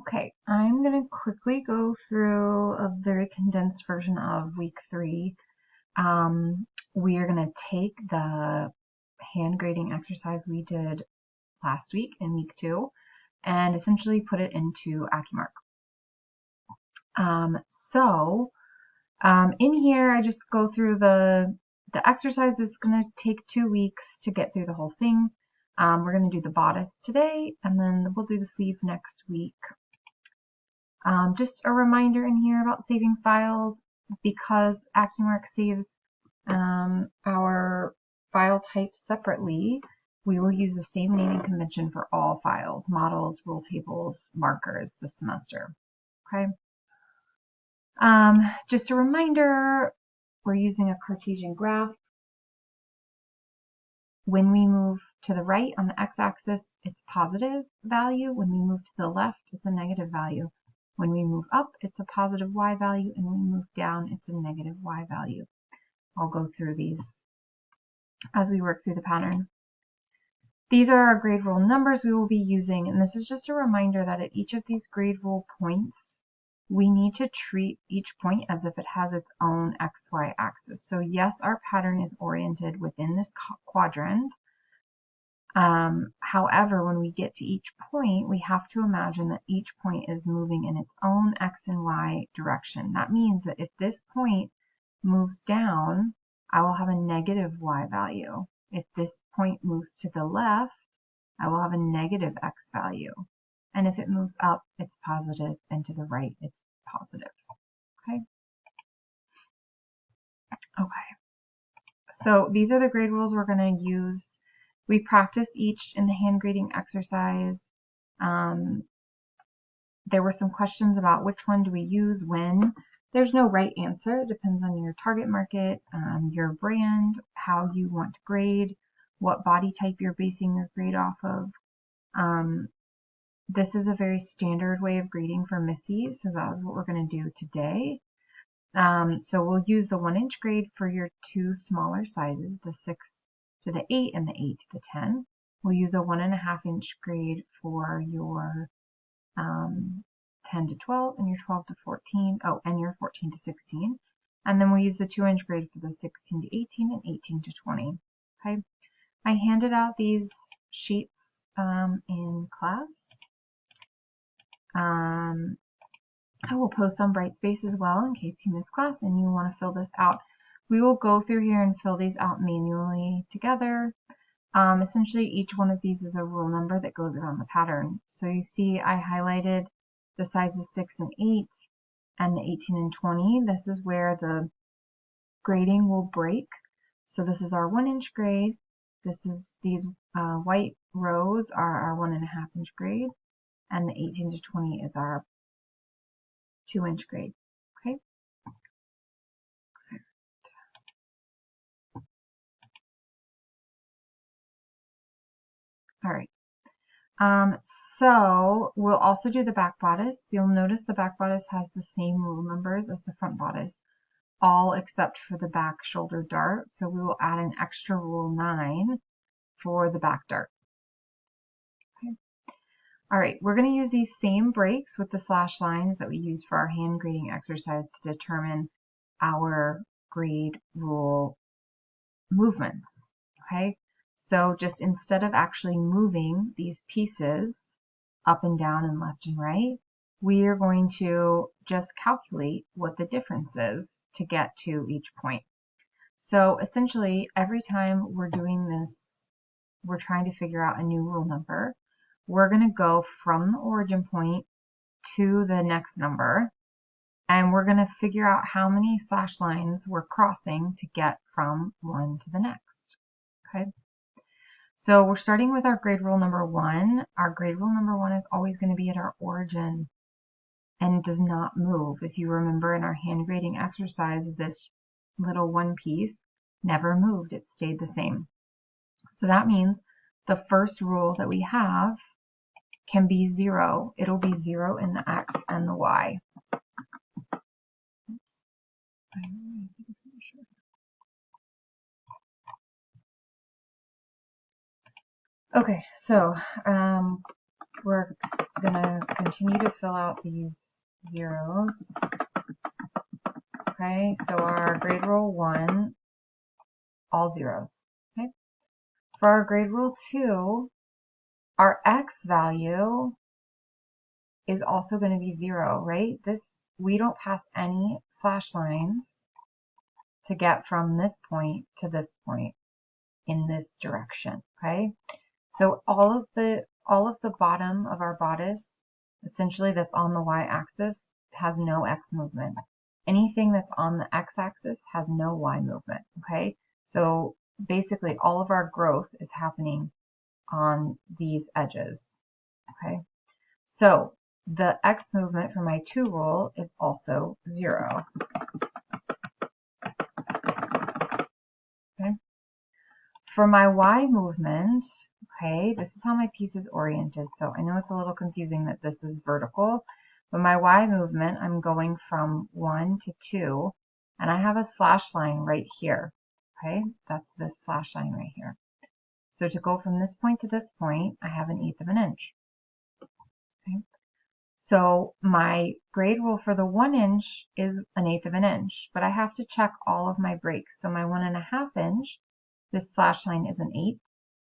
Okay, I'm going to quickly go through a very condensed version of week 3. We are going to take the hand grading exercise we did last week in week 2 and essentially put it into AccuMark. In here, I just go through the exercise. Is going to take 2 weeks to get through the whole thing. We're going to do the bodice today, and then we'll do the sleeve next week. Just a reminder in here about saving files, because AccuMark saves our file types separately. We will use the same naming convention for all files, models, rule tables, markers this semester. Okay. Just a reminder, we're using a Cartesian graph. When we move to the right on the x-axis, it's positive value. When we move to the left, it's a negative value. When we move up, it's a positive y value, and when we move down, it's a negative y value. I'll go through these as we work through the pattern. These are our grade rule numbers we will be using, and this is just a reminder that at each of these grade rule points, we need to treat each point as if it has its own XY axis. So yes, our pattern is oriented within this quadrant. However, when we get to each point, we have to imagine that each point is moving in its own X and Y direction. That means that if this point moves down, I will have a negative Y value. If this point moves to the left, I will have a negative X value. And if it moves up, it's positive, and to the right, it's positive. Okay? Okay. So these are the grade rules we're going to use. We practiced each in the hand grading exercise. There were some questions about which one do we use when. There's no right answer. It depends on your target market, your brand, how you want to grade, what body type you're basing your grade off of. This is a very standard way of grading for Missy, so that is what we're going to do today. So we'll use the 1-inch grade for your 2 smaller sizes, the 6 to the 8 and the 8 to the 10. We'll use a 1.5-inch grade for your 10 to 12 and your 12 to 14, and your 14 to 16. And then we'll use the 2-inch grade for the 16 to 18 and 18 to 20. Okay. I handed out these sheets in class. I will post on Brightspace as well in case you missed class and you want to fill this out. We will go through here and fill these out manually together. Essentially, each one of these is a rule number that goes around the pattern. So you see I highlighted the sizes 6 and 8 and the 18 and 20. This is where the grading will break. So this is our 1-inch grade. These white rows are our 1.5-inch grade, and the 18 to 20 is our 2-inch grade. Okay. All right. So we'll also do the back bodice. You'll notice the back bodice has the same rule numbers as the front bodice, all except for the back shoulder dart. So we will add an extra rule 9 for the back dart. Okay. All right, we're going to use these same breaks with the slash lines that we use for our hand grading exercise to determine our grade rule movements. Okay. So just instead of actually moving these pieces up and down and left and right, we are going to just calculate what the difference is to get to each point. So essentially, every time we're doing this, we're trying to figure out a new rule number. We're going to go from the origin point to the next number, and we're going to figure out how many slash lines we're crossing to get from one to the next. Okay. So we're starting with our grade rule number 1. Our grade rule number 1 is always going to be at our origin and does not move. If you remember in our hand grading exercise, this little one piece never moved. It stayed the same. So that means the first rule that we have can be 0. It'll be 0 in the X and the Y. Oops. Okay, so we're gonna continue to fill out these zeros. Okay, so our grade rule 1, all zeros. Okay, for our grade rule 2, our x value is also going to be 0, right? This, we don't pass any slash lines to get from this point to this point in this direction, okay? So all of the bottom of our bodice, essentially that's on the y-axis, has no x movement. Anything that's on the x-axis has no y movement, okay? So basically all of our growth is happening on these edges, okay? So the x movement for my 2 rule is also 0. Okay. For my y movement, okay, this is how my piece is oriented. So I know it's a little confusing that this is vertical, but my y movement, I'm going from 1 to 2, and I have a slash line right here. Okay, that's this slash line right here. So to go from this point to this point, I have 1/8 of an inch. Okay. So my grade rule for the 1 inch is 1/8 of an inch, but I have to check all of my breaks. So my 1.5 inch, this slash line is 1/8,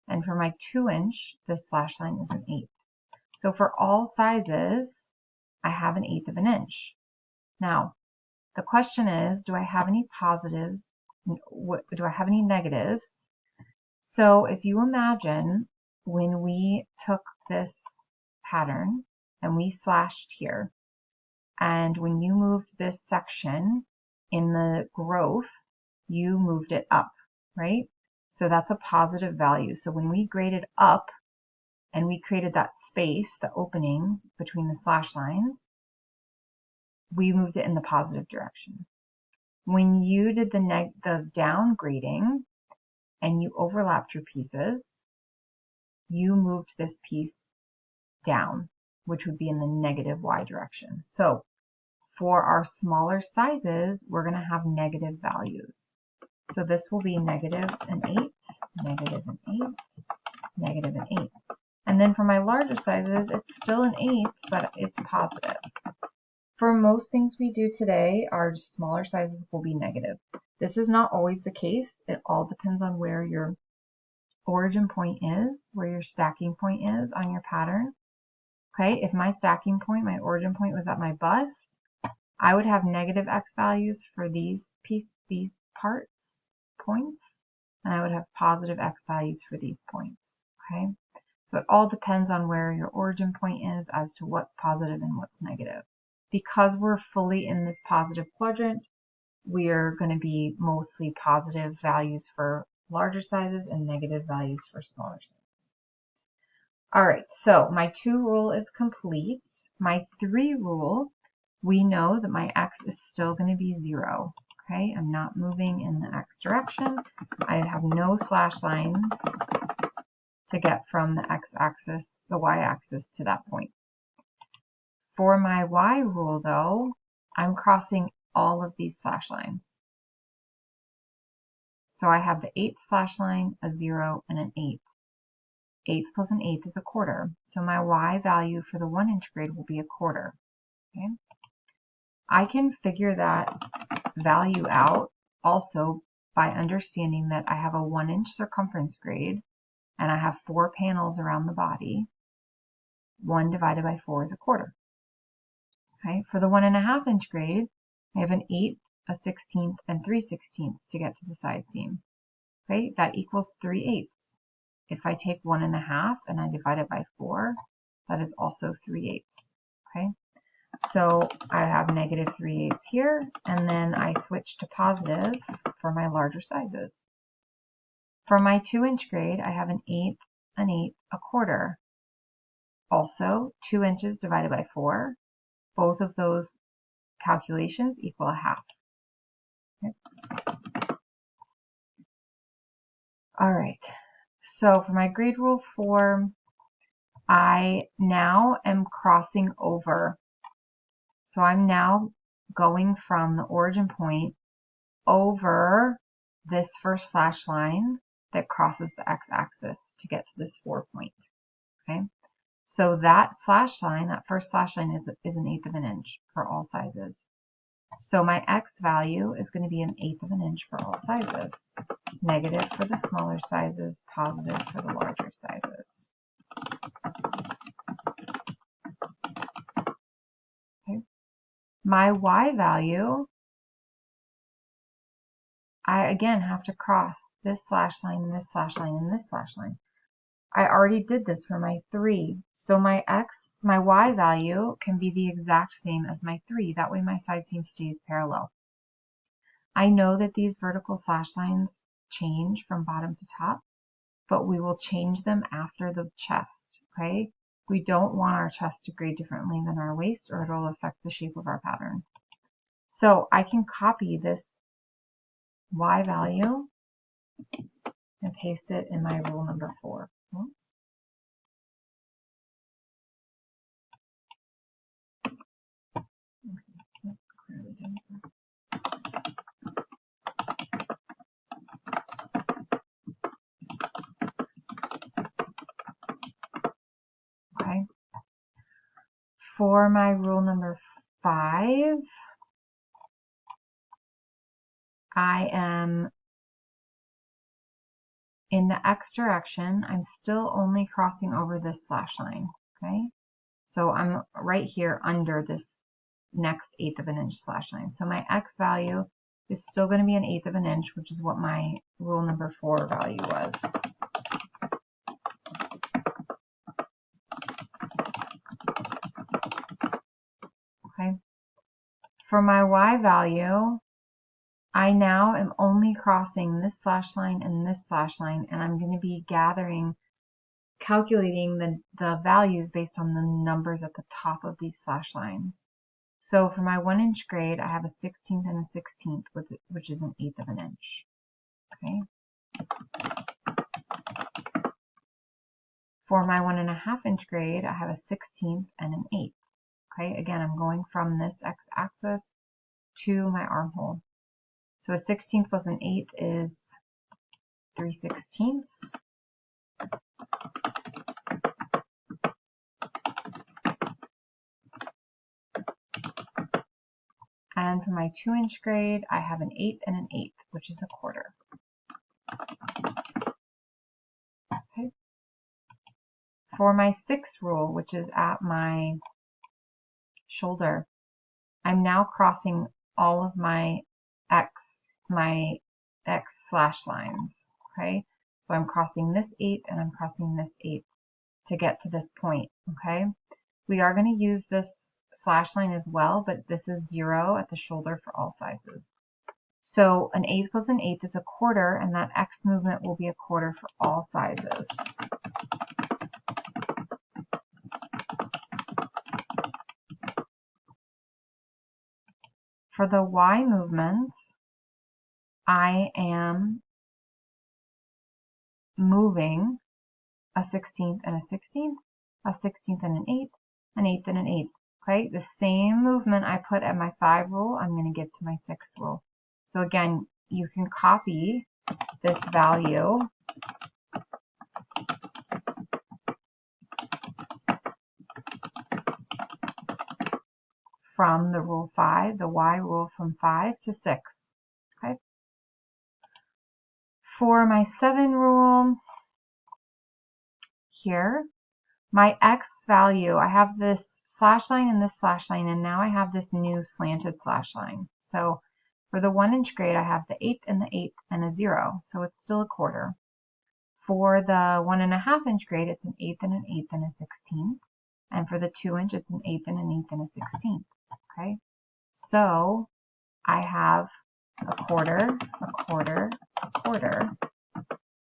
and for my 2 inch, this slash line is 1/8. So for all sizes, I have 1/8 of an inch. Now, the question is, do I have any positives? Do I have any negatives? So if you imagine when we took this pattern and we slashed here, and when you moved this section in the growth, you moved it up, right? So that's a positive value. So when we graded up and we created that space, the opening between the slash lines, we moved it in the positive direction. When you did the down grading and you overlapped your pieces, you moved this piece down, which would be in the negative y direction. So for our smaller sizes, we're going to have negative values. So this will be -1/8, -1/8, -1/8. And then for my larger sizes, it's still 1/8, but it's positive. For most things we do today, our smaller sizes will be negative. This is not always the case. It all depends on where your origin point is, where your stacking point is on your pattern. Okay, if my stacking point, my origin point was at my bust, I would have negative x values for these points, and I would have positive x values for these points, okay? So it all depends on where your origin point is as to what's positive and what's negative. Because we're fully in this positive quadrant, we're going to be mostly positive values for larger sizes and negative values for smaller sizes. All right, so my 2 rule is complete. My 3 rule, we know that my x is still going to be 0. Okay, I'm not moving in the x direction. I have no slash lines to get from the x-axis, the y-axis to that point. For my y rule, though, I'm crossing all of these slash lines. So I have the 8th slash line, a 0, and an 8th. 8th plus an 8th is a quarter. So my y value for the 1 inch grade will be a quarter. Okay. I can figure that value out also by understanding that I have a 1 inch circumference grade and I have 4 panels around the body. 1 divided by 4 is a quarter. Okay. For the 1.5 inch grade, I have an 8th, a 16th, and 3/16 to get to the side seam. Okay, that equals 3/8. If I take 1.5 and I divide it by 4, that is also 3/8. Okay, so I have -3/8 here, and then I switch to positive for my larger sizes. For my 2 inch grade, I have an 8th, an 8th, a quarter. Also, 2 inches divided by 4. Both of those calculations equal a half. Okay. All right, so for my grade rule 4, I now am crossing over. So I'm now going from the origin point over this first slash line that crosses the x-axis to get to this 4 point. Okay, So that slash line, that first slash line is 1/8 of an inch for all sizes. So my X value is going to be 1/8 of an inch for all sizes. Negative for the smaller sizes, positive for the larger sizes. Okay. My Y value, I again have to cross this slash line and this slash line and this slash line. I already did this for my 3. So my Y value can be the exact same as my 3. That way my side seam stays parallel. I know that these vertical slash lines change from bottom to top, but we will change them after the chest, okay? We don't want our chest to grade differently than our waist or it'll affect the shape of our pattern. So I can copy this Y value and paste it in my rule number 4. Oops. Okay, clearly didn't work. Okay. For my rule number 5, I am in the X direction. I'm still only crossing over this slash line, okay? So I'm right here under this next 1/8 of an inch slash line. So my X value is still going to be 1/8 of an inch, which is what my rule number 4 value was. Okay. For my Y value, I now am only crossing this slash line and this slash line, and I'm going to be calculating the values based on the numbers at the top of these slash lines. So for my 1 inch grade, I have a 1/16 and a 1/16, which is 1/8 of an inch. Okay. For my 1.5 inch grade, I have a 1/16 and an 1/8. Okay, again, I'm going from this x-axis to my armhole. So a 1/16 plus an 1/8 is 3/16. And for my 2 inch grade, I have an 1/8 and an 1/8, which is 1/4. Okay. For my 6 rule, which is at my shoulder, I'm now crossing all of my X slash lines. Okay. So I'm crossing this 8 and I'm crossing this 8 to get to this point. Okay. We are going to use this slash line as well, but this is 0 at the shoulder for all sizes. So an 1/8 plus an 1/8 is 1/4, and that X movement will be 1/4 for all sizes. For the Y movement, I am moving a 1/16 and a 1/16, a 1/16 and an 1/8, an 1/8 and an 1/8. Okay, the same movement I put at my 5 rule, I'm going to give to my 6 rule. So again, you can copy this value from the rule 5, the Y rule from 5 to 6. Okay. For my 7 rule here, my X value, I have this slash line and this slash line, and now I have this new slanted slash line. So for the 1 inch grade, I have the 1/8 and the 1/8 and a 0, so it's still 1/4. For the 1.5 inch grade, it's an 1/8 and an 1/8 and a 1/16. And for the 2 inch, it's an 1/8 and an 1/8 and a 1/16. Okay, so I have 1/4, 1/4, 1/4,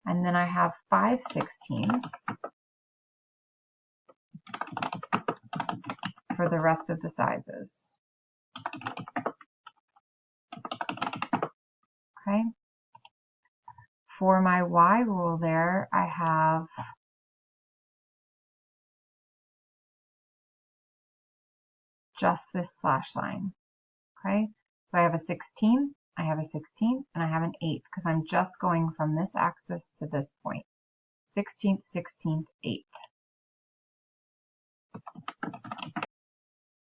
and then I have 5/16 for the rest of the sizes. Okay. For my Y rule there, I have just this slash line. Okay. So I have a 16, I have a 16, and I have an 1/8 because I'm just going from this axis to this point. 16th, 16th, 1/8.